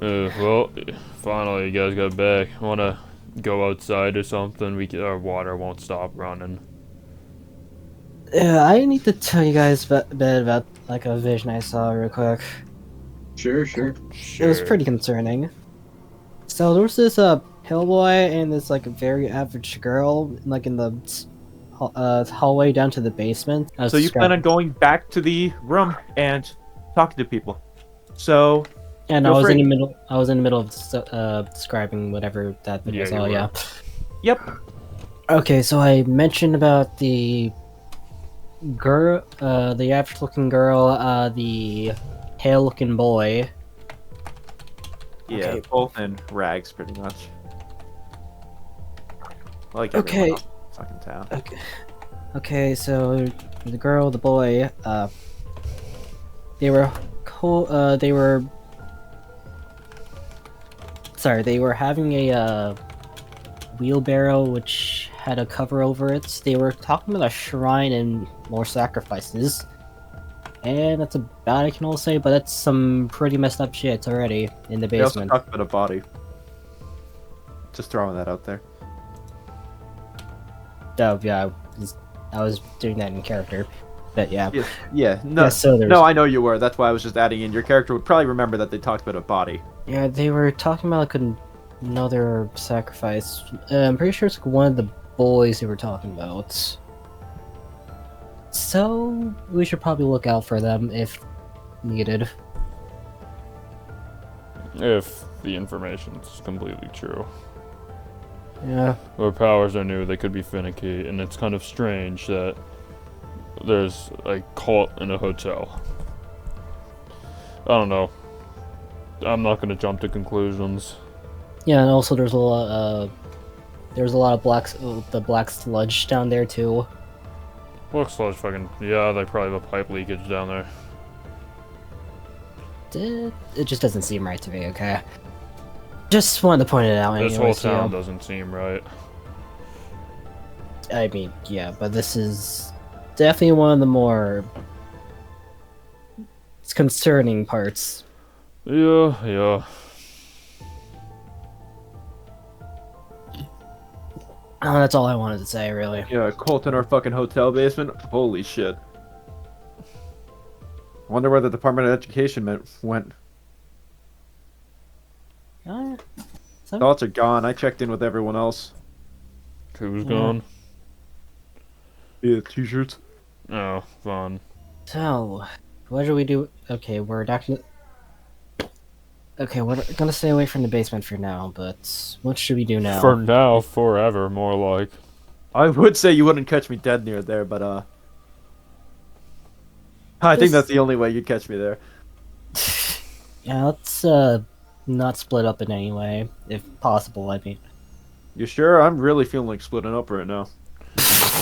Well, finally you guys got back. Wanna go outside or something? Our water won't stop running. yeah, I need to tell you guys a bit about like a vision I saw real quick. Sure. It was pretty concerning. So there was this hillboy and this like very average girl like in the hallway down to the basement. So you plan on going back to the room and talking to people. So And Feel free. I was in the middle of describing whatever that video Yeah, saw. you Yeah. Yep. Okay, so I mentioned about the girl, the average-looking girl, the pale-looking boy. Yeah, Okay. both in rags, pretty much. Like Okay. everyone else in fucking town. Okay, so the girl, the boy, they were they were having a wheelbarrow which had a cover over it. They were talking about a shrine and more sacrifices. And that's about I can all say, but that's some pretty messed up shit already in the They also basement. talked about a body. Just throwing that out there. Oh yeah, I was doing that in character. But yeah. Yeah. No, Yeah, so there's no, I know you were. That's why I was just adding in. Your character would probably remember that they talked about a body. Yeah, they were talking about like another sacrifice. I'm pretty sure it's like one of the boys you were talking about. So we should probably look out for them if needed. If the information's completely true. Yeah. Their powers are new, they could be finicky, and it's kind of strange that there's a cult in a hotel. I don't know. I'm not gonna jump to conclusions. Yeah, and also there's a lot of the black sludge down there too. Looks like fucking, yeah, they probably have a pipe leakage down there. It just doesn't seem right to me. Okay. Just wanted to point it out. This whole anyways, you know. town doesn't seem right. I mean, yeah, but this is definitely one of the more concerning parts. Yeah. Oh, that's all I wanted to say, really. Yeah, a cult in our fucking hotel basement? Holy shit. I wonder where the Department of Education went. Thoughts are gone. I checked in with everyone else. Who's gone? Yeah, t-shirts. Oh, fun. So, what do we do? Okay, we're not gonna... Okay, we're gonna stay away from the basement for now, but what should we do now? For now, forever, more like. I would say you wouldn't catch me dead near there, but I think that's the only way you'd catch me there. Yeah, let's not split up in any way, if possible. I mean, You sure? I'm really feeling like splitting up right now.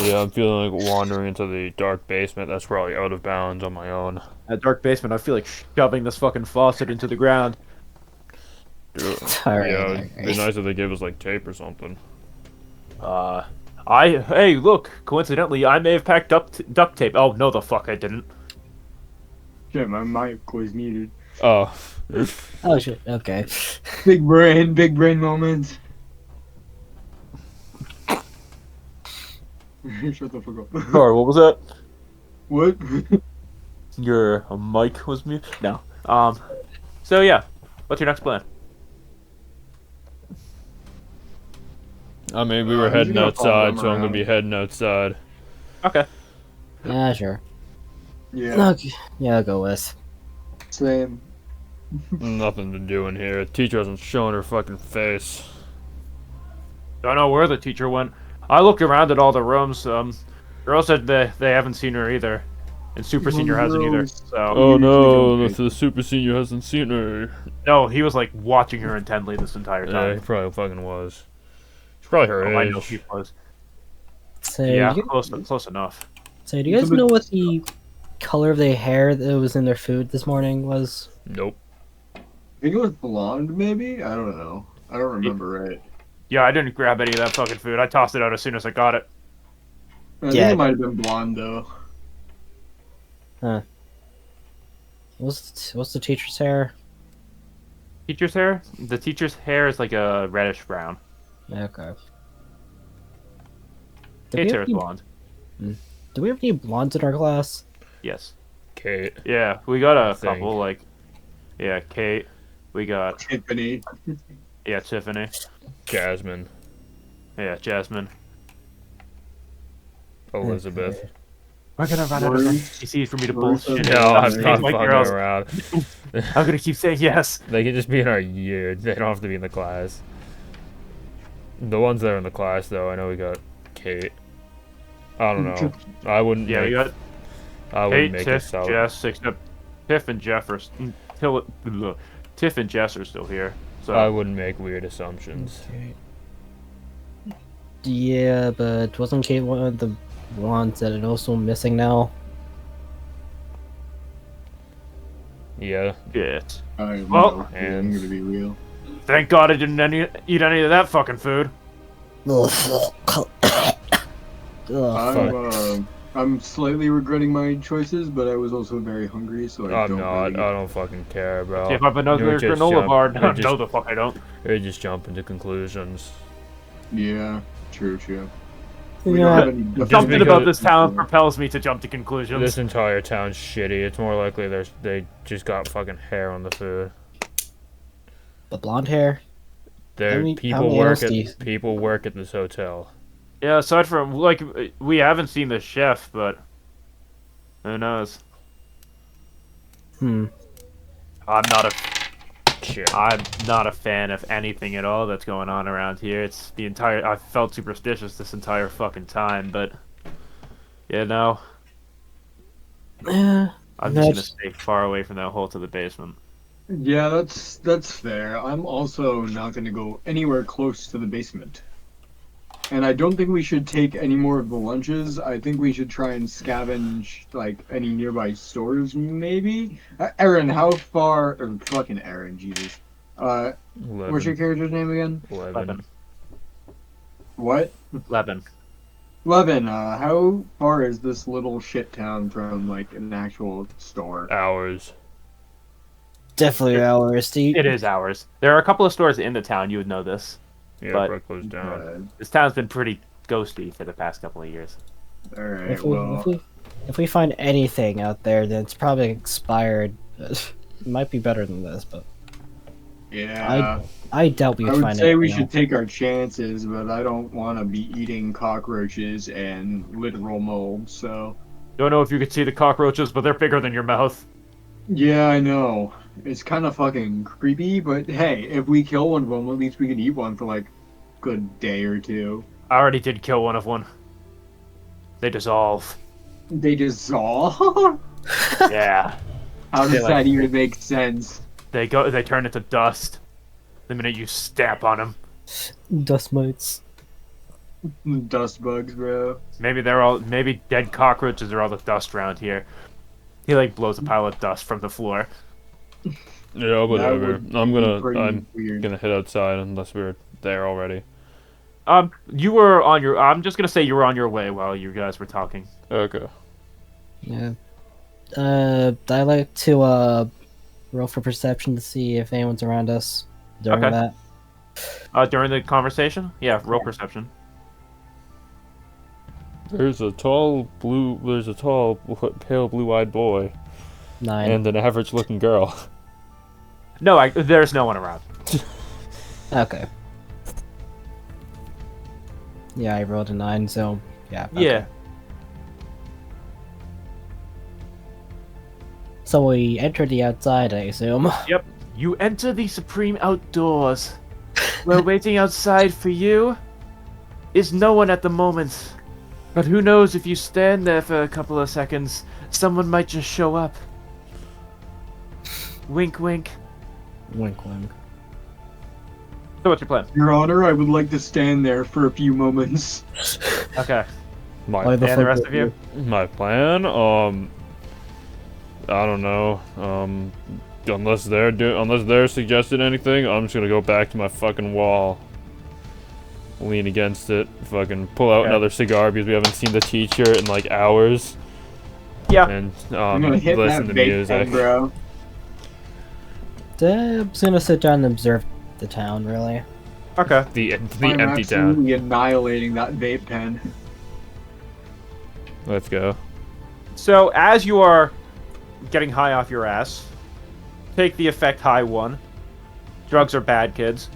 Yeah, I'm feeling like wandering into the dark basement. That's probably out of bounds on my own. That dark basement, I feel like shoving this fucking faucet into the ground. Alright, Yeah, alright. it'd be nice if they gave us like tape or something. Hey, look, coincidentally, I may have packed up duct tape. Oh, no, the fuck I didn't. Shit, my mic was muted. Oh. Oh shit. Okay. Big brain moments. Shut the fuck up. Sorry, what was that? What? Your mic was mute? No. So yeah, what's your next plan? I mean, we were heading gonna follow outside, them so I'm gonna around. be heading outside. Okay. Yeah, sure. Yeah. Okay. Yeah, I'll go with. Same. Nothing to do in here. The teacher hasn't shown her fucking face. Don't know where the teacher went. I looked around at all the rooms. Girl said they haven't seen her either, and Super Senior hasn't either. So Oh no, the super senior hasn't seen her. no, he was like watching her intently this entire Yeah, time. he probably fucking was. She's probably her Oh, I age. know he was. So, Yeah, do you, close enough. so do you guys know what the color of the hair that was in their food this morning was? Nope. I think it was blonde, maybe? I don't know. I don't remember right. Yeah, I didn't grab any of that fucking food. I tossed it out as soon as I got it. I think Yeah. it might have been blonde, though. What's the teacher's hair? Teacher's hair? The teacher's hair is like a reddish brown. Okay. Kate's hair is blonde. Do we have any blondes in our class? Yes. Kate. Yeah, we got a think. couple, like, yeah, Kate. We got, Tiffany. yeah, Tiffany. Jasmine. Yeah, Jasmine. Elizabeth. We're gonna run out of NPCs for me to bullshit. No, I'm Names not like fucking girls. around. I'm gonna keep saying yes. They can just be in our year. They don't have to be in the class. The ones that are in the class, though, I know we got Kate. I don't know. I wouldn't. Yeah, make, we got I wouldn't Kate, make Tiff, it so. Jess, except Tiff and Jeff are Tiff and Jess are still here. So I wouldn't make weird assumptions. Yeah, but wasn't Kate one of the ones that are also missing now? Yeah. shit. I have Well- no clue, I'm gonna be real. Thank God I didn't eat any of that fucking food. Ugh. I'm slightly regretting my choices, but I was also very hungry, so I I'm don't not. really... I don't fucking care, bro. See if I have another You're just granola jump- bar. you're No, just- the fuck I don't. You're just jumping to conclusions. Yeah, true. Yeah. We don't have any... Something about because- this town propels me to jump to conclusions. This entire town's shitty. It's more likely they just got fucking hair on the food. The blonde hair? There, How people many work else at do you- people work at this hotel. Yeah, aside from like we haven't seen the chef, but who knows? Hmm. I'm not a Shit. I'm not a fan of anything at all that's going on around here. It's the entire I felt superstitious this entire fucking time, but you know, Yeah. I'm just gonna That's- stay far away from that hole to the basement. Yeah, that's fair. I'm also not gonna go anywhere close to the basement. And I don't think we should take any more of the lunches. I think we should try and scavenge like any nearby stores, maybe. Aaron, how far? Or fucking Aaron, Jesus. What's your character's name again? Levin. What? Levin. Levin. How far is this little shit town from like an actual store? Hours. Definitely hours. It is ours. There are a couple of stores in the town. You would know this. Yeah, But- bro closed down. This town's been pretty ghosty for the past couple of years. All right. If we, Well, if we find anything out there, then it's probably expired. It might be better than this, but yeah. I doubt we I would would find say we anything should take our chances, but I don't want to be eating cockroaches and literal mold. So Don't know if you could see the cockroaches, but they're bigger than your mouth. yeah, I know it's kind of fucking creepy. But hey, if we kill one of them, at least we can eat one for like a good day or two. I already did kill one. They dissolve. They dissolve. Yeah. How does They're like- that even make sense? They turn into dust the minute you stamp on them. Dust mites. Dust bugs, bro. Maybe dead cockroaches are all the dust around here. He like blows a pile of dust from the floor. Yeah, whatever. would I'm Pretty I'm weird. gonna head outside unless we're there already. You were on your. I'm just gonna say you were on your way while you guys were talking. Okay. Yeah. I like to roll for perception to see if anyone's around us during Okay. that. During the conversation, yeah, roll perception. There's a tall, pale blue-eyed boy 9. and an average-looking girl. No, there's no one around. Okay. Yeah, I rolled a 9, so yeah. okay. Yeah. So we entered the outside, I assume. Yep. You enter the supreme outdoors. Where waiting outside for you is no one at the moment. But who knows, if you stand there for a couple of seconds, someone might just show up. Wink, wink. Wink, wink. So what's your plan? Your Honor, I would like to stand there for a few moments. Okay. Why My the And the fuck rest would of you? plan, I don't know. Unless they're suggested anything, I'm just gonna go back to my fucking wall. Lean against it, fucking pull out Okay. another cigar because we haven't seen the teacher in like hours, Yeah. and I'm gonna hit that listen to vape music. pen, bro. I'm just gonna sit down and observe the town, really. Okay. The I'm empty town. absolutely annihilating that vape pen. Let's go. So as you are getting high off your ass, take the effect high one. Drugs are bad, kids.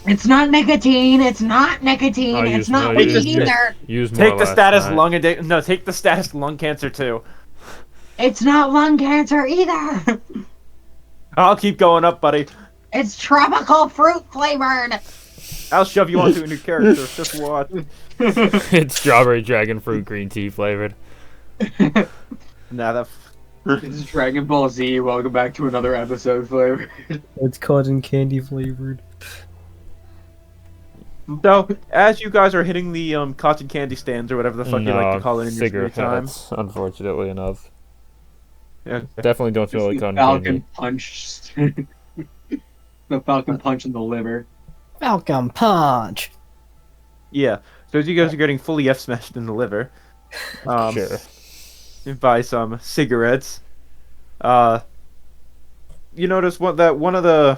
It's not nicotine. It's not nicotine. I'll It's use not more- weed use- either. Use more Take the last status night. lung addiction. No, take the status lung cancer too. It's not lung cancer either. I'll keep going up, buddy. It's tropical fruit flavored. I'll shove you onto a new character. Just watch. It's strawberry dragon fruit green tea flavored. Nah, that. This is Dragon Ball Z. Welcome back to another episode, Flavor. It's cotton candy flavored. So, as you guys are hitting the cotton candy stands or whatever the fuck you like No, to call it in your free time, cigarettes, unfortunately enough. yeah, Definitely don't feel like the cotton Falcon candy. Punch. The Falcon Punch in the liver. Falcon Punch! yeah. So as you guys are getting fully F smashed in the liver, Sure. you buy some cigarettes. You notice that one of the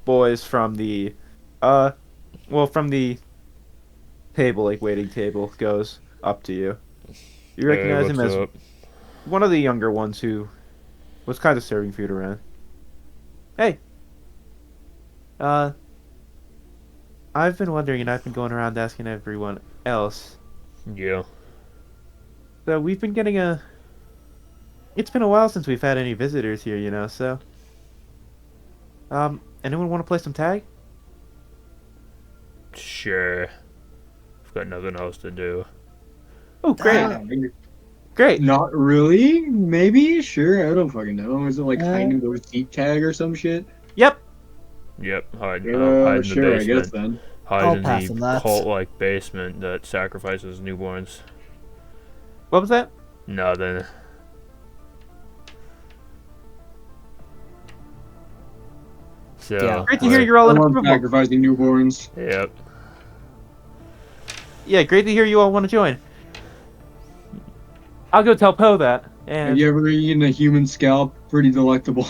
boys from the, from the table, like waiting table, goes up to you. You recognize him as one of the younger ones who was kind of serving food around. Hey. I've been wondering, and I've been going around asking everyone else. Yeah. So we've been getting a. It's been a while since we've had any visitors here, you know. So, anyone want to play some tag? Sure. I've got nothing else to do. Oh, great, Ah, great. not really. Maybe. Sure. I don't fucking know. Is it like Uh, hide and go seek tag or some shit? Yep. Yep, hide in Yeah, the sure. I guess basement. then. Hide I'll in pass on the that. cult-like basement that sacrifices newborns. What was that? Nothing. So, Yeah. Great to hear you're all I in love approval. sacrificing newborns. Yep. Yeah, great to hear you all want to join. I'll go tell Poe that. Have And you ever eaten a human scalp? Pretty delectable.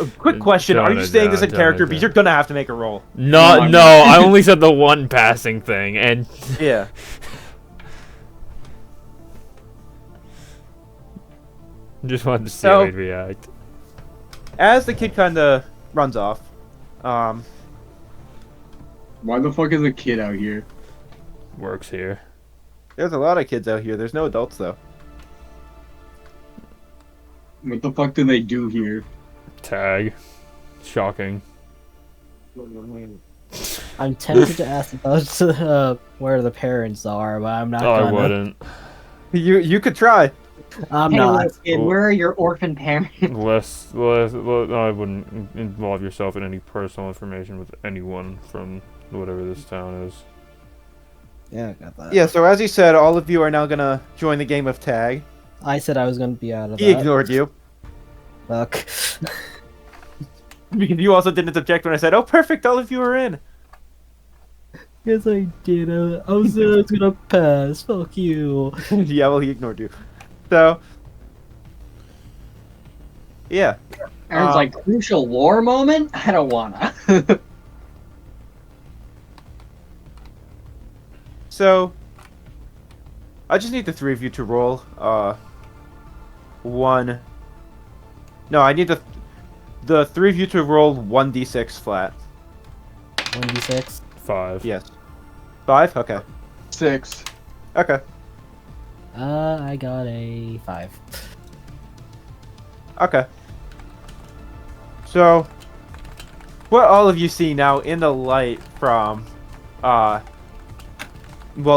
a quick question: Are you saying this in character? Because you're gonna have to make a roll. No, I'm no, not. I only said the one passing thing, and Yeah. just wanted to see So- how he'd react. As the kid kind of runs off, Why the fuck is a kid out here? Works here. there's a lot of kids out here. There's no adults though. What the fuck do they do here? Tag. Shocking. I'm tempted to ask about where the parents are, but I'm not Oh, I gonna. wouldn't. You could try. I'm Hey, not. little kid, where are your orphan parents? I wouldn't involve yourself in any personal information with anyone from whatever this town is. Yeah, I got that. Yeah. So as you said, all of you are now gonna join the game of tag. I said I was gonna be out of He that. ignored you Fuck. because you also didn't object when I said, "Oh, perfect, all of you are in." Yes, I did. I was gonna pass. Fuck you. Yeah, well, he ignored you. So, yeah. Aaron's like, crucial war moment? I don't wanna. So, I just need the three of you to roll. One. No, I need the three of you to roll 1d6 flat. 1d6. 5. Yes. 5. Okay. 6. Okay. I got a 5. Okay. So, what all of you see now in the light from, well,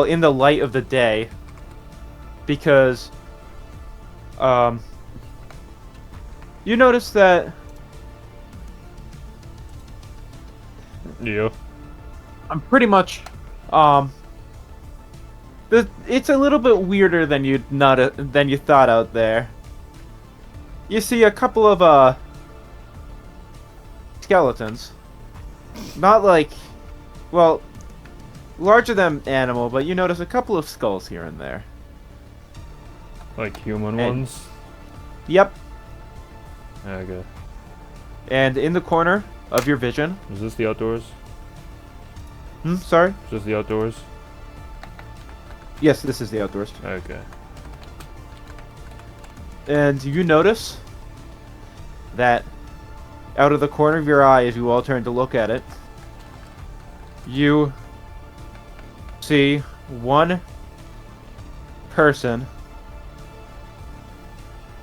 in the light of the day, because, you notice that You. I'm pretty much, it's a little bit weirder than you thought out there. You see a couple of skeletons, not like, well, larger than animal, but you notice a couple of skulls here and there. Like human And- ones? Yep, Okay. and in the corner of your vision, Is this the outdoors? sorry? Is this the outdoors? Yes, this is the outdoors. Okay. And you notice that out of the corner of your eye, as you all turn to look at it, you see one person.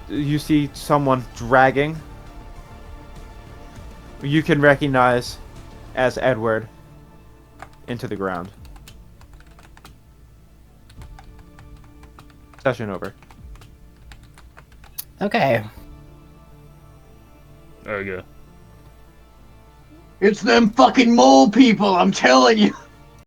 You see someone dragging. You can recognize as Edward into the ground. Session over. Okay. Okay. It's them fucking mole people, I'm telling you.